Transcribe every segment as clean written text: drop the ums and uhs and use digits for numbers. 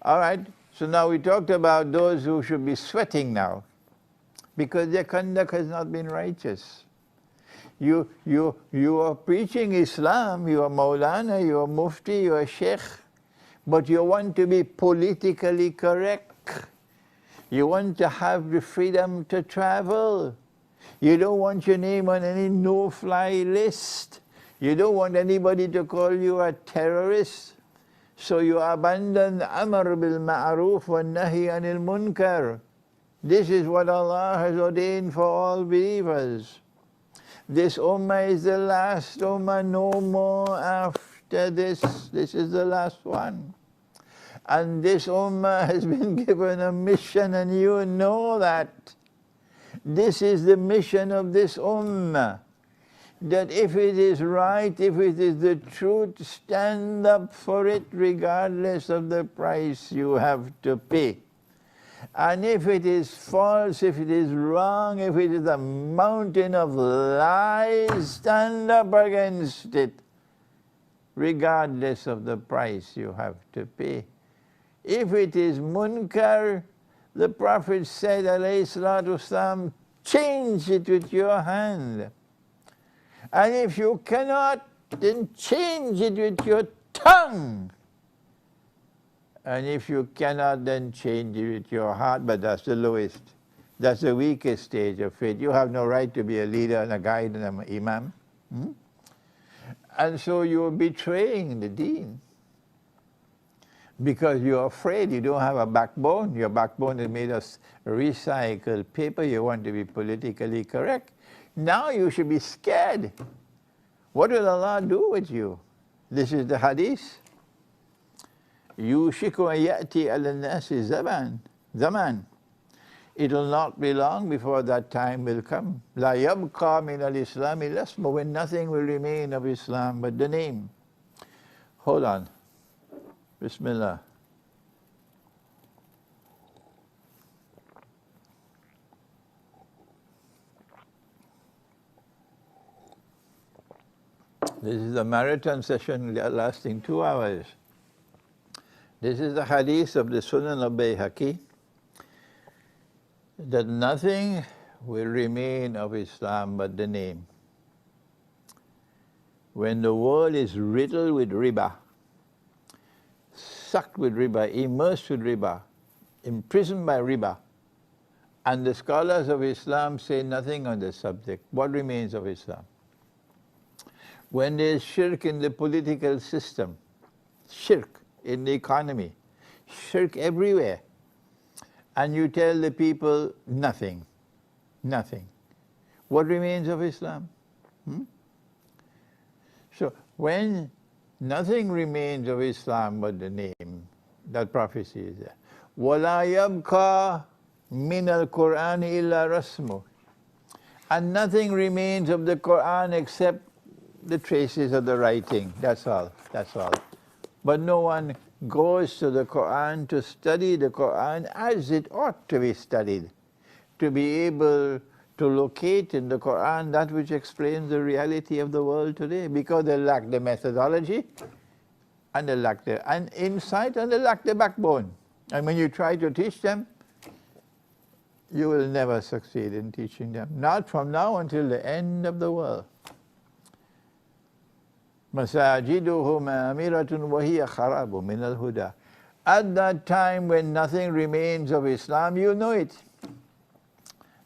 All right, so now we talked about those who should be sweating now because their conduct has not been righteous. You are preaching Islam, you are Maulana, you are Mufti, you are Sheikh, but you want to be politically correct. You want to have the freedom to travel. You don't want your name on any no-fly list. You don't want anybody to call you a terrorist. So you abandon Amr bil Ma'ruf wa Nahi anil Munkar. This is what Allah has ordained for all believers. This ummah is the last ummah, no more after this. This is the last one. And this ummah has been given a mission, and you know that. This is the mission of this ummah. That if it is right, if it is the truth, stand up for it regardless of the price you have to pay. And if it is false, if it is wrong, if it is a mountain of lies, stand up against it, regardless of the price you have to pay. If it is munkar, the Prophet said, alayhi salatu wasalam, change it with your hand. And if you cannot, then change it with your tongue. And if you cannot, then change it with your heart, but that's the lowest. That's the weakest stage of faith. You have no right to be a leader and a guide and an imam. And so you're betraying the deen. Because you're afraid, you don't have a backbone. Your backbone is made of recycled paper. You want to be politically correct. Now you should be scared. What will Allah do with you? This is the hadith. يُوشِكُ أَن يَأْتِي عَلَى النَّاسِ zaman. It will not be long before that time will come. لَا يَبْقَى مِنَ الْإِسْلَامِ الْأَسْمُ, when nothing will remain of Islam but the name. Hold on. Bismillah. This is a marathon session lasting 2 hours. This is the hadith of the Sunan of Bayhaqi, that nothing will remain of Islam but the name. When the world is riddled with riba, sucked with riba, immersed with riba, imprisoned by riba, and the scholars of Islam say nothing on the subject, what remains of Islam? When there is shirk in the political system, shirk in the economy, shirk everywhere, and you tell the people nothing, nothing. What remains of Islam? So when nothing remains of Islam but the name, that prophecy is there. وَلَا يَبْقَى مِنَ الْقُرْآنِ إِلَّا رَسْمُ, and nothing remains of the Qur'an except the traces of the writing. That's all, that's all. But no one goes to the Qur'an to study the Qur'an as it ought to be studied, to be able to locate in the Qur'an that which explains the reality of the world today, because they lack the methodology, and they lack the insight, and they lack the backbone. And when you try to teach them, you will never succeed in teaching them, not from now until the end of the world. مَسَاجِدُهُمْ آمِرَةٌ وَهِيَ خَرَابٌ مِنَ الْهُدَى. At that time when nothing remains of Islam, you know it.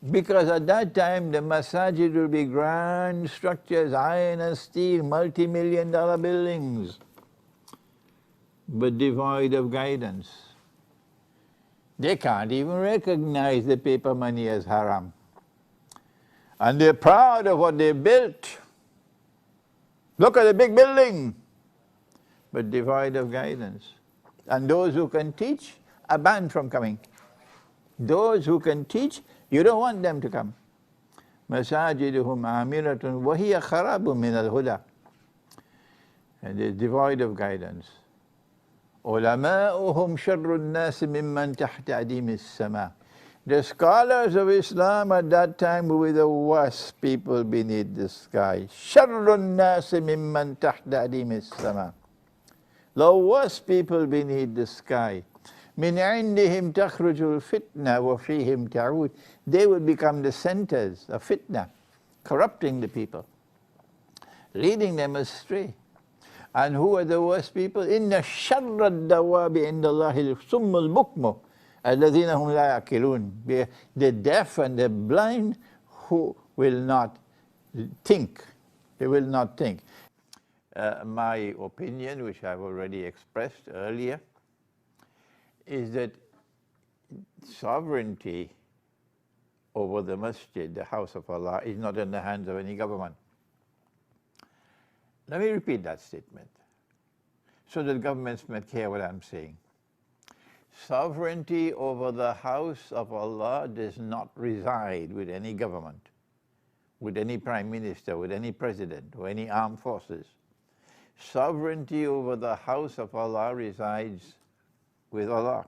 Because at that time the masajid will be grand structures, iron and steel, multi-million-dollar buildings, but devoid of guidance. They can't even recognize the paper money as haram. And they're proud of what they built. Look at the big building, but devoid of guidance. And those who can teach are banned from coming. Those who can teach, you don't want them to come. مَسَاجِدُهُمْ آمِرَةٌ وَهِيَ خَرَابٌ مِنَ الْهُدَى. And they're devoid of guidance. عُلَمَاؤُهُمْ شَرُّ النَّاسِ مِمَّنْ تَحْتَ عَدِيمِ السَّمَاءِ. The scholars of Islam at that time were the worst people beneath the sky. شَرُّ النَّاسِ مِمَّنْ تَحْتَ عَدِيمِ السَّمَاءِ. The worst people beneath the sky. مِنْ عِنْدِهِمْ تَخْرُجُ الْفِتْنَةُ وَفِيهِمْ تَعُودُ. They will become the centers of fitna, corrupting the people, leading them astray. And who are the worst people? إِنَّ شَرَّ الدَّوَابِ عِنْدَ اللَّهِ الصُّمُّ الْبُكْمُ الَّذِينَ هُمْ لَا يَعْقِلُونَ. The deaf and the blind who will not think. They will not think. My opinion, which I've already expressed earlier, is that sovereignty over the masjid, the house of Allah, is not in the hands of any government. Let me repeat that statement so that governments may care what I'm saying. Sovereignty over the house of Allah does not reside with any government, with any prime minister, with any president, or any armed forces. Sovereignty over the house of Allah resides with Allah.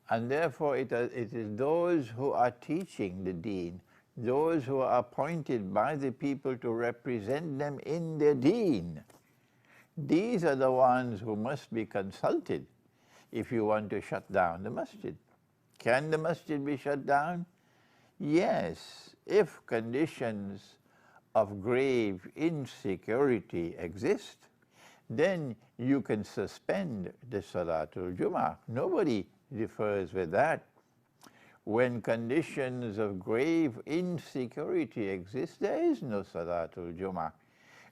And therefore it is those who are teaching the deen, those who are appointed by the people to represent them in the deen. These are the ones who must be consulted if you want to shut down the masjid. Can the masjid be shut down? Yes, if conditions of grave insecurity exist, then you can suspend the Salatul Jummah. Nobody differs with that. When conditions of grave insecurity exist, there is no Salatul Jummah.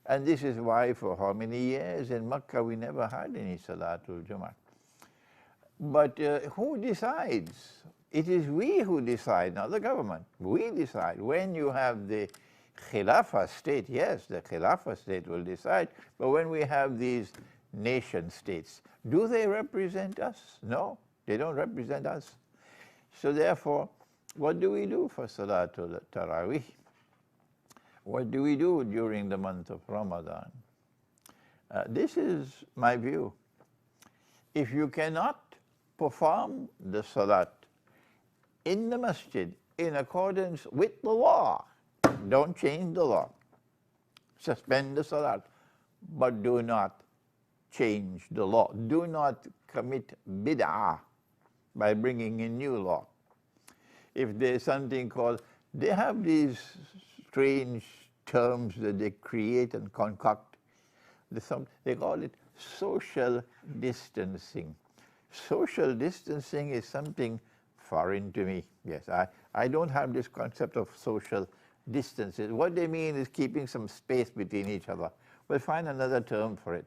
And this is why for how many years in Makkah we never had any Salatul Jummah. But who decides? It is we who decide, not the government. We decide. When you have the Khilafah state, yes, the Khilafah state will decide. But when we have these nation states, do they represent us? No, they don't represent us. So therefore, what do we do for Salatul Taraweeh? What do we do during the month of Ramadan? This is my view. If you cannot perform the Salat in the masjid in accordance with the law, don't change the law. Suspend the Salat, but do not change the law. Do not commit bid'ah by bringing in new law. If there's something called, they have these strange terms that they create and concoct. They call it social distancing. Social distancing is something foreign to me. Yes, I don't have this concept of social distancing. What they mean is keeping some space between each other. We'll find another term for it.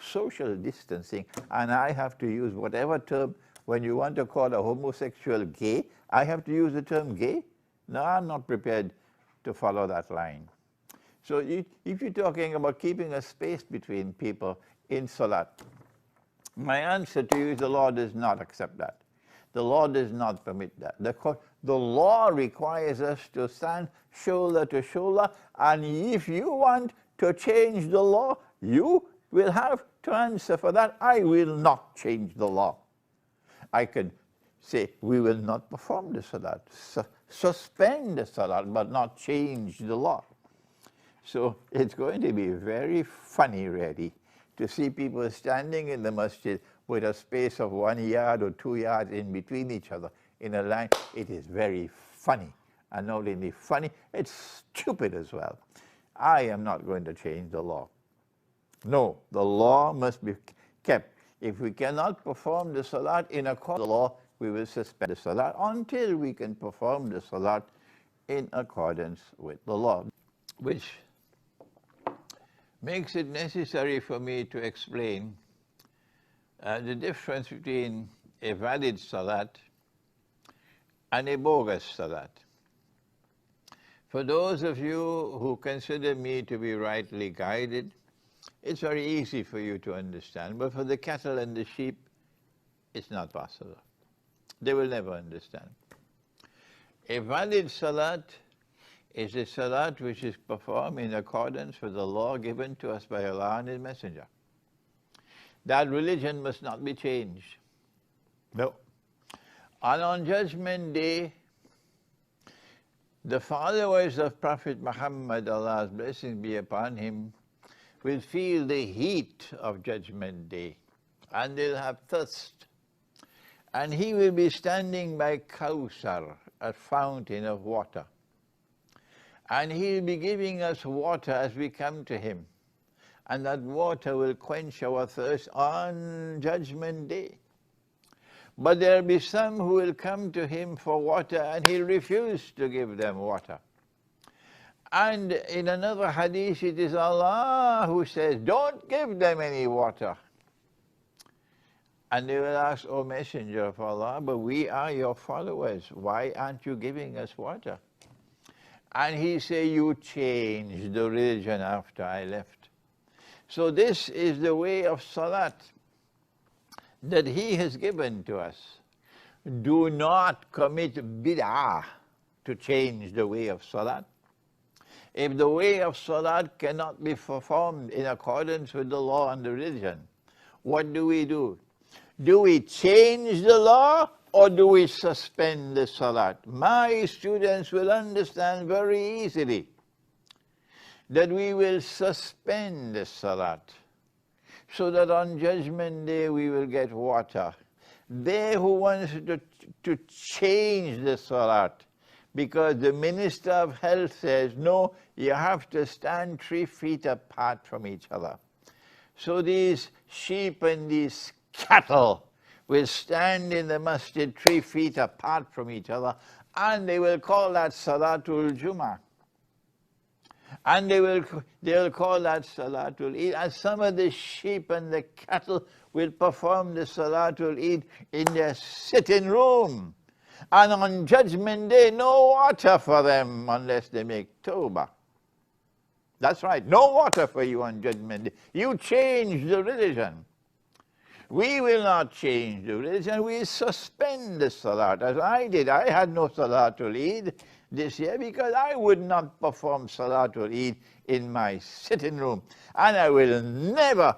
Social distancing, and I have to use whatever term. When you want to call a homosexual gay, I have to use the term gay? No, I'm not prepared to follow that line. So if you're talking about keeping a space between people in Salat, my answer to you is the law does not accept that. The law does not permit that. The law requires us to stand shoulder to shoulder, and if you want to change the law, you will have to answer for that. I will not change the law. I can say we will not perform the Salat, suspend the Salat, but not change the law. So it's going to be very funny, really, to see people standing in the masjid with a space of 1 yard or 2 yards in between each other in a line. It is very funny. And not only funny, it's stupid as well. I am not going to change the law. No, the law must be kept. If we cannot perform the Salat in accordance with the law, we will suspend the Salat until we can perform the Salat in accordance with the law, which makes it necessary for me to explain the difference between a valid Salat and a bogus Salat. For those of you who consider me to be rightly guided, it's very easy for you to understand, but for the cattle and the sheep, it's not possible. They will never understand. A valid Salat is a Salat which is performed in accordance with the law given to us by Allah and His Messenger. That religion must not be changed. No. And on Judgment Day, the followers of Prophet Muhammad, Allah's blessings be upon him, will feel the heat of Judgment Day, and they'll have thirst. And he will be standing by Kawsar, a fountain of water. And he'll be giving us water as we come to him. And that water will quench our thirst on Judgment Day. But there'll be some who will come to him for water and he'll refuse to give them water. And in another hadith it is Allah who says, don't give them any water. And they will ask, O Messenger of Allah, but we are your followers. Why aren't you giving us water? And he say, you changed the religion after I left. So this is the way of salat that he has given to us. Do not commit bid'ah to change the way of salat. If the way of salat cannot be performed in accordance with the law and the religion, what do? Do we change the law or do we suspend the salat? My students will understand very easily that we will suspend the salat so that on Judgment Day we will get water. They who wants to change the salat, because the Minister of Health says, no, you have to stand 3 feet apart from each other. So these sheep and these cattle will stand in the masjid 3 feet apart from each other, and they will call that Salatul Jummah. And they will call that Salatul Eid. And some of the sheep and the cattle will perform the Salatul Eid in their sitting room. And on Judgment Day, no water for them unless they make tawbah. That's right, no water for you on Judgment Day. You change the religion. We will not change the religion, we suspend the salat, as I did. I had no Salatul Eid this year because I would not perform Salatul Eid in my sitting room. And I will never,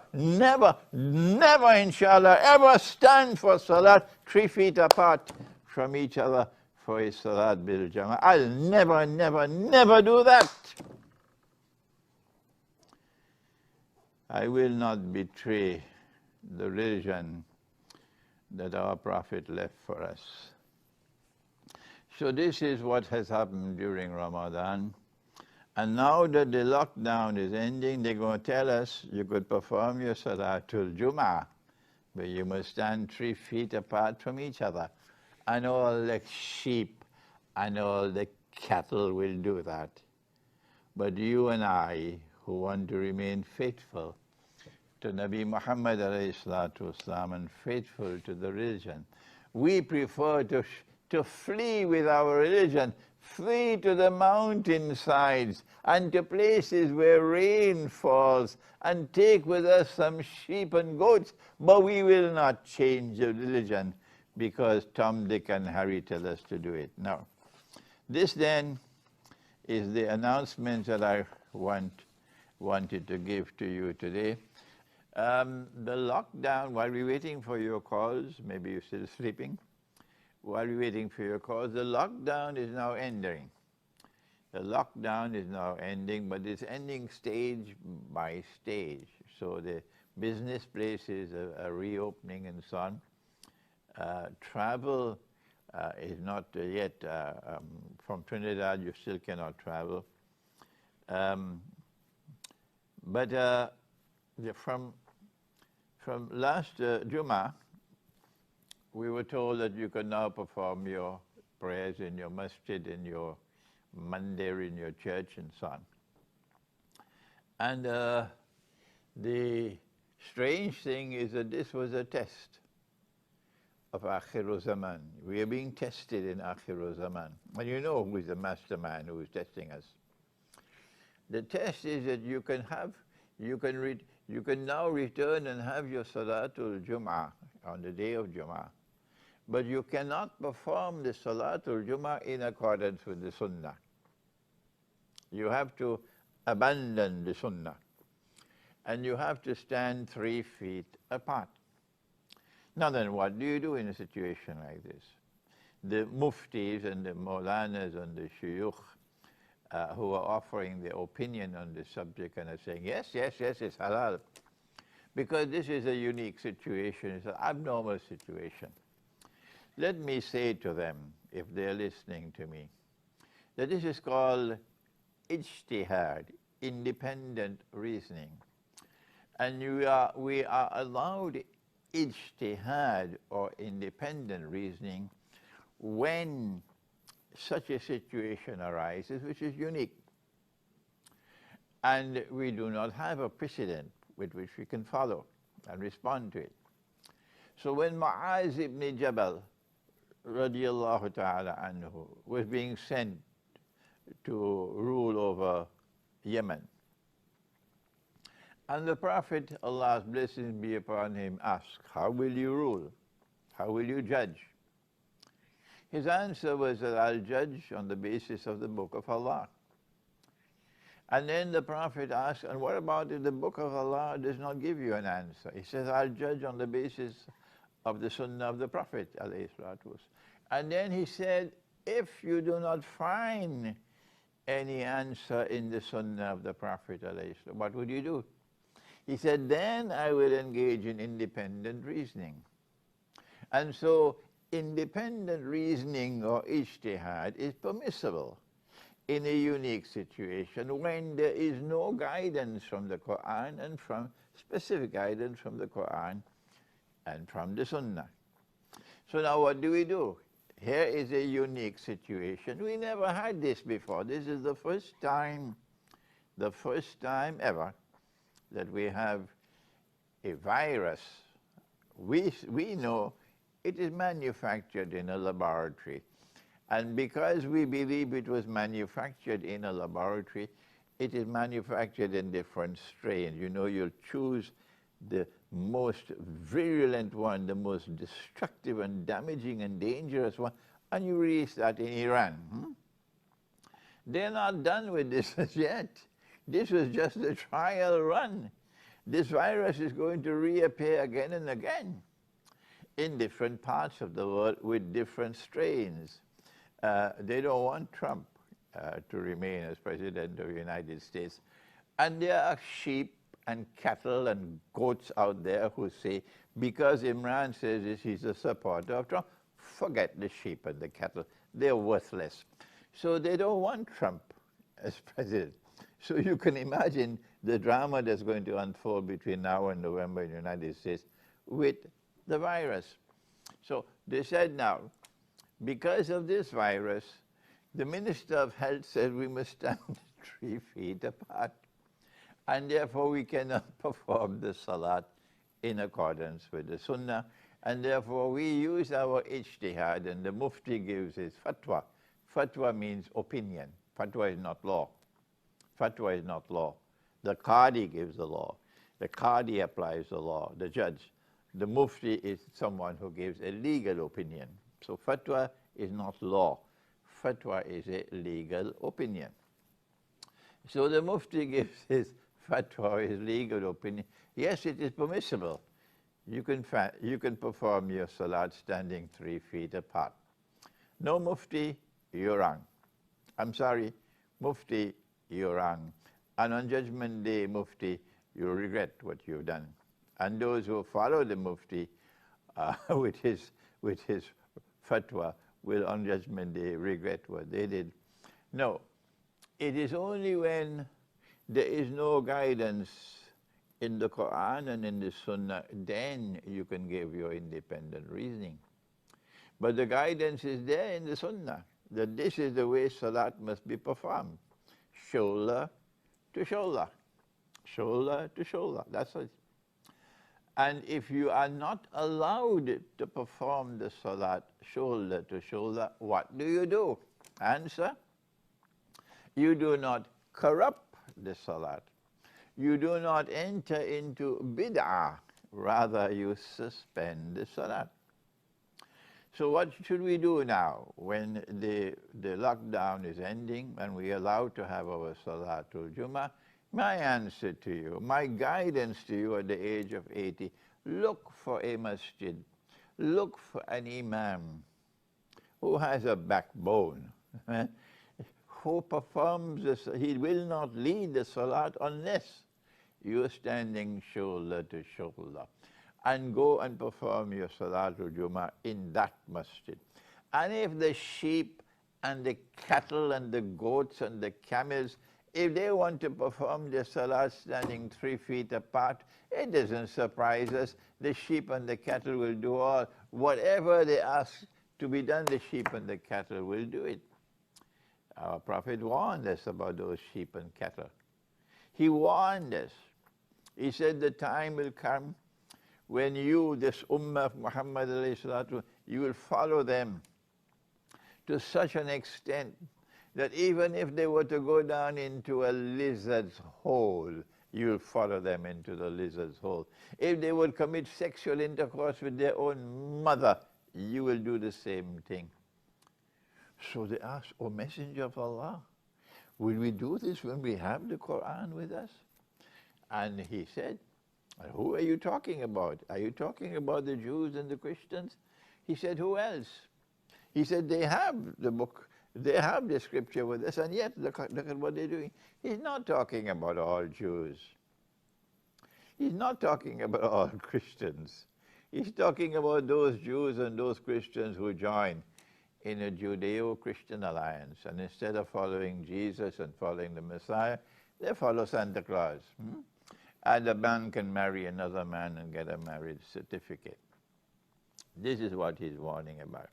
inshallah, ever stand for salat 3 feet apart from each other for a salat bil jama'ah. I'll never do that. I will not betray the religion that our Prophet left for us. So this is what has happened during Ramadan. And now that the lockdown is ending, they're going to tell us you could perform your Salatul Jummah, but you must stand 3 feet apart from each other. And all the sheep and all the cattle will do that. But you and I, who want to remain faithful to Nabi Muhammad ﷺ and faithful to the religion, we prefer to flee with our religion, flee to the mountainsides and to places where rain falls and take with us some sheep and goats, but we will not change the religion because Tom, Dick and Harry tell us to do it. Now, this then is the announcement that I wanted to give to you today. The lockdown, while we're waiting for your calls, maybe you're still sleeping, while we're waiting for your calls, the lockdown is now ending. The lockdown is now ending, but it's ending stage by stage. So the business places are reopening and so on. Travel is not yet, from Trinidad you still cannot travel. But from last Jummah, we were told that you could now perform your prayers in your masjid, in your mandir, in your church and so on. And the strange thing is that this was a test of Akhiru Zaman. We are being tested in Akhiru Zaman. And you know who is the mastermind who is testing us. The test is that you can now return and have your Salatul Jummah on the day of Jummah. But you cannot perform the Salatul Jummah in accordance with the Sunnah. You have to abandon the Sunnah. And you have to stand 3 feet apart. Now then, what do you do in a situation like this? The muftis and the maulanas and the shuyukh who are offering their opinion on the subject and are saying, yes, it's halal. Because this is a unique situation, it's an abnormal situation. Let me say to them, if they're listening to me, that this is called ijtihad, independent reasoning. And we are allowed ijtihad, or independent reasoning, when such a situation arises which is unique. And we do not have a precedent with which we can follow and respond to it. So when Mu'az ibn Jabal, radiallahu ta'ala anhu, was being sent to rule over Yemen, and the Prophet, Allah's blessings be upon him, asked, how will you rule? How will you judge? His answer was that I'll judge on the basis of the Book of Allah. And then the Prophet asked, and what about if the Book of Allah does not give you an answer? He says, I'll judge on the basis of the Sunnah of the Prophet, alayhi salatu. And then he said, if you do not find any answer in the Sunnah of the Prophet, alayhi salatu, what would you do? He said, then I will engage in independent reasoning. And so independent reasoning, or ijtihad, is permissible in a unique situation when there is no guidance from the Quran and from specific guidance from the Quran and from the Sunnah. So now what do we do? Here is a unique situation. We never had this before. This is the first time ever that we have a virus. We know it is manufactured in a laboratory. And because we believe it was manufactured in a laboratory, it is manufactured in different strains. You know, you'll choose the most virulent one, the most destructive and damaging and dangerous one, and you release that in Iran. They're not done with this as yet. This was just a trial run. This virus is going to reappear again and again in different parts of the world with different strains. They don't want Trump to remain as President of the United States. And there are sheep and cattle and goats out there who say, because Imran says this, he's a supporter of Trump, forget the sheep and the cattle. They're worthless. So they don't want Trump as president. So you can imagine the drama that's going to unfold between now and November in the United States with the virus. So they said now, because of this virus, the Minister of Health said we must stand 3 feet apart. And therefore we cannot perform the salat in accordance with the Sunnah. And therefore we use our ijtihad, and the Mufti gives his fatwa. Fatwa means opinion. Fatwa is not law. Fatwa is not law. The Qadi gives the law. The Qadi applies the law, the judge. The Mufti is someone who gives a legal opinion. So fatwa is not law. Fatwa is a legal opinion. So the Mufti gives his fatwa, his legal opinion. Yes, it is permissible. You can perform your salat standing 3 feet apart. No, Mufti, you're wrong. I'm sorry, Mufti, you're wrong. And on Judgment Day, Mufti, you'll regret what you've done. And those who follow the Mufti with his fatwa will on Judgment Day regret what they did. No, it is only when there is no guidance in the Quran and in the Sunnah, then you can give your independent reasoning. But the guidance is there in the Sunnah, that this is the way salat must be performed. Shoulder to shoulder. Shoulder to shoulder, that's it. And if you are not allowed to perform the salat shoulder to shoulder, what do? Answer, you do not corrupt the salat. You do not enter into bid'ah, rather you suspend the salat. So what should we do now when the lockdown is ending and we are allowed to have our Salatul Jummah? My answer to you, my guidance to you at the age of 80, look for a masjid, look for an imam who has a backbone, who performs this. He will not lead the salat unless you're standing shoulder to shoulder. and go and perform your Salatul Jummah in that masjid. And if the sheep and the cattle and the goats and the camels, if they want to perform their Salat standing 3 feet apart, it doesn't surprise us. The sheep and the cattle will do all. Whatever they ask to be done, the sheep and the cattle will do it. Our Prophet warned us about those sheep and cattle. He warned us. He said the time will come when you, this Ummah of Muhammad, you will follow them to such an extent that even if they were to go down into a lizard's hole, you'll follow them into the lizard's hole. If they would commit sexual intercourse with their own mother, you will do the same thing. So they asked, O Messenger of Allah, will we do this when we have the Quran with us? And he said, who are you talking about? Are you talking about the Jews and the Christians? He said, who else? He said, they have the book, they have the scripture with us, and yet look at what they're doing. He's not talking about all Jews. He's not talking about all Christians. He's talking about those Jews and those Christians who join in a Judeo-Christian alliance, and instead of following Jesus and following the Messiah, they follow Santa Claus. And a man can marry another man and get a marriage certificate. This is what he's warning about.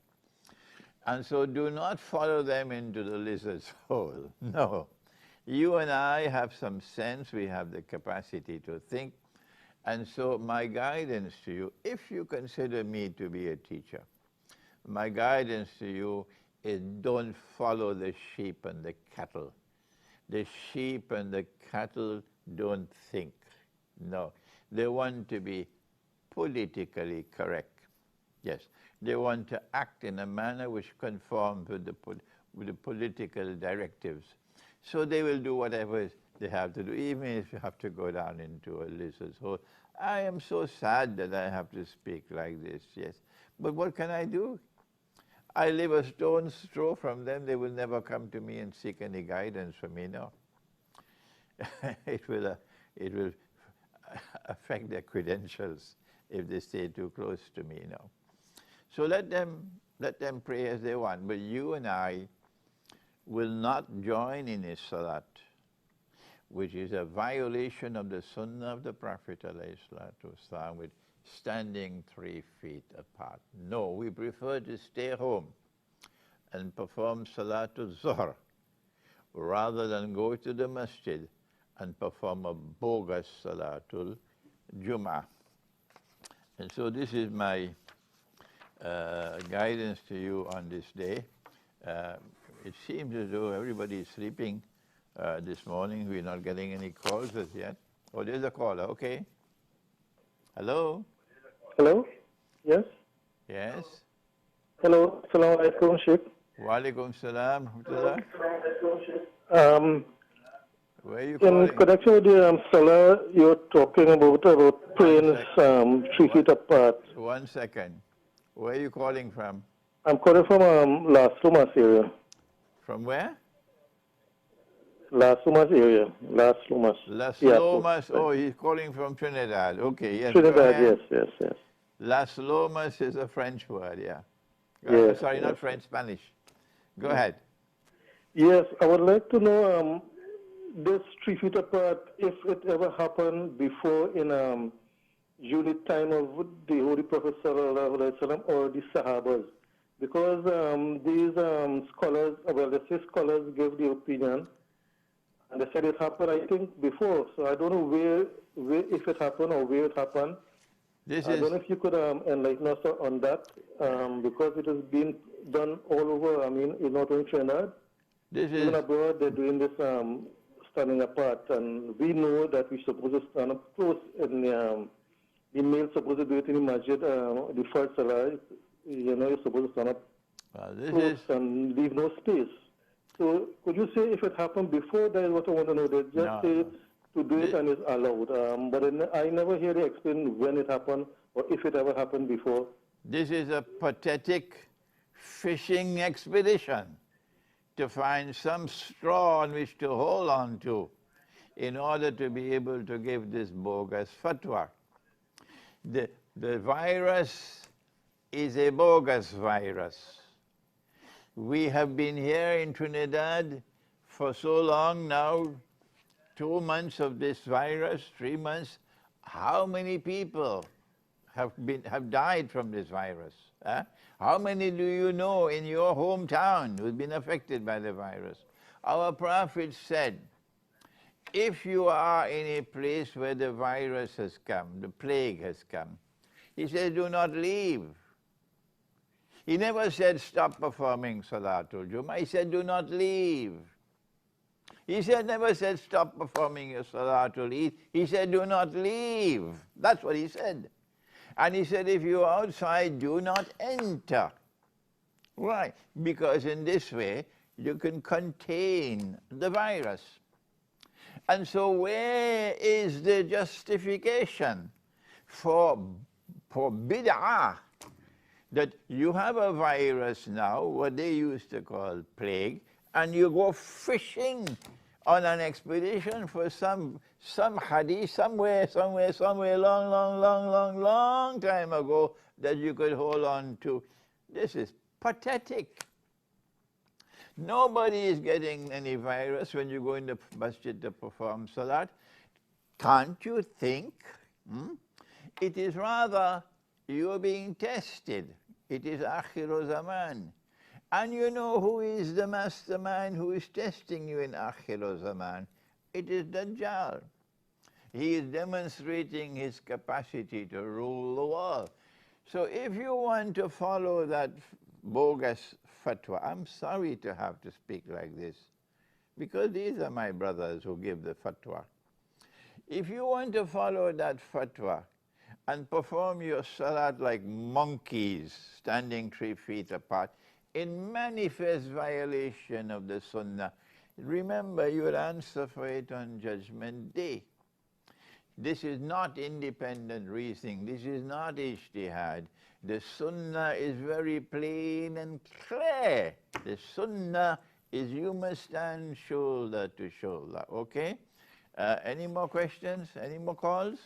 And so do not follow them into the lizard's hole. No. You and I have some sense, we have the capacity to think. And so my guidance to you, if you consider me to be a teacher, my guidance to you is don't follow the sheep and the cattle. The sheep and the cattle don't think. No, they want to be politically correct. Yes, they want to act in a manner which conforms with the political directives. So they will do whatever they have to do, even if you have to go down into a lizard's hole. I am so sad that I have to speak like this, yes. But what can I do? I live a stone's throw from them. They will never come to me and seek any guidance from me, no. It will affect their credentials if they stay too close to me, no. So let them pray as they want, but you and I will not join in a salat, which is a violation of the sunnah of the Prophet ﷺ, with standing 3 feet apart. No, we prefer to stay home and perform Salatul Zuhr rather than go to the masjid and perform a bogus Salatul Jummah. And so this is my guidance to you on this day. It seems as though everybody is sleeping this morning. We're not getting any calls as yet. Oh, there's a caller. Okay. Hello? Hello? Yes? Yes? Hello. Assalamu alaikum, Sheikh. Wa alaikum salam. Where are you In calling? connection with the Salah, you're talking about praying 3 feet apart. 1 second. Where are you calling from? I'm calling from Las Lomas area. From where? Las Lomas area. Las Lomas. Las Yeah, Lomas. Oh, he's calling from Trinidad. Okay, yes. Trinidad, yes. Las Lomas is a French word, yeah. Yes, Sorry, yes. not French, Spanish. Go ahead. Yes, I would like to know this 3 feet apart, if it ever happened before in unit time of the Holy Prophet Sallallahu Alaihi Wasallam or the Sahabas. Because these scholars, well, the six scholars gave the opinion, and they said it happened, I think, before. So I don't know where if it happened or where it happened. I don't know if you could enlighten us on that, because it has been done all over. I mean, not only Trinidad, even abroad, they're doing this standing apart, and we know that we're supposed to stand up close. And the male supposed to do it in the masjid, the first salah. You know, you're supposed to stand up close and leave no space. So could you say if it happened before? That is what I want to know. They just say to do it and it's allowed. But I never hear they explain when it happened or if it ever happened before. This is a pathetic fishing expedition to find some straw on which to hold on to in order to be able to give this bogus fatwa. The virus is a bogus virus. We have been here in Trinidad for so long now, 2 months of this virus, 3 months. How many people have died from this virus? Huh? How many do you know in your hometown who've been affected by the virus? Our Prophet said, if you are in a place where the virus has come, the plague has come, he said, do not leave. He never said, stop performing Salatul Jummah. He said, do not leave. He never said, stop performing your Salatul Eid. He said, do not leave. That's what he said. And he said, if you're outside, do not enter. Why? Because in this way, you can contain the virus. And so where is the justification for bid'ah? That you have a virus now, what they used to call plague, and you go fishing on an expedition for some hadith somewhere, long time ago that you could hold on to. This is pathetic. Nobody is getting any virus when you go in the masjid to perform salat. Can't you think? It is rather you are being tested. It is Akhiru Zaman. And you know who is the mastermind who is testing you in Akhiru Zaman? It is Dajjal. He is demonstrating his capacity to rule the world. So if you want to follow that bogus fatwa, I'm sorry to have to speak like this, because these are my brothers who give the fatwa. If you want to follow that fatwa and perform your salat like monkeys, standing 3 feet apart, in manifest violation of the sunnah, remember you will answer for it on Judgment Day. This is not independent reasoning. This is not ijtihad. The sunnah is very plain and clear. The sunnah is you must stand shoulder to shoulder, okay? Any more questions? Any more calls?